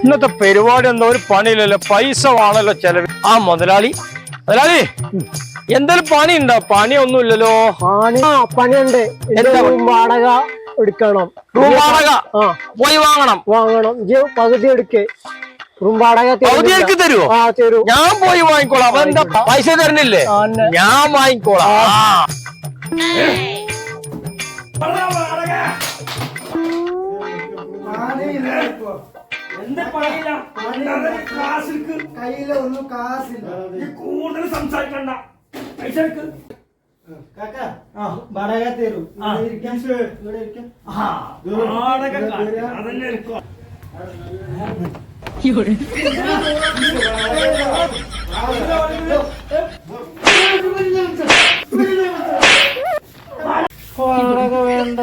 ഇന്നത്തെ പരിപാടി എന്താ ഒരു പണിയില്ലല്ലോ, പൈസ വേണല്ലോ ചെലവ്. ആ മുതലാളി എന്തായാലും പണി ഉണ്ടോ? പണിയൊന്നുമില്ലല്ലോ. പണിയുണ്ട്. വാടക എടുക്കണം. റൂം വാടക പോയി വാങ്ങണം. പകുതി എടുക്കേ. റൂം വാടക പകുതിയൊക്കെ തരുമോ? തരൂ. ഞാൻ പോയി വാങ്ങിക്കോളാം. അപ്പൊ എന്താ പൈസ തരുന്നില്ലേ? ഞാൻ വാങ്ങിക്കോളാം. കയ്യിലൊന്നും കാശില്ല. കൂടുതൽ സംസാരിക്കണ്ട. പൈസ എടുക്ക്. വാടക തരൂ. അതന്നെ എടുക്കുക. വാടക വേണ്ട.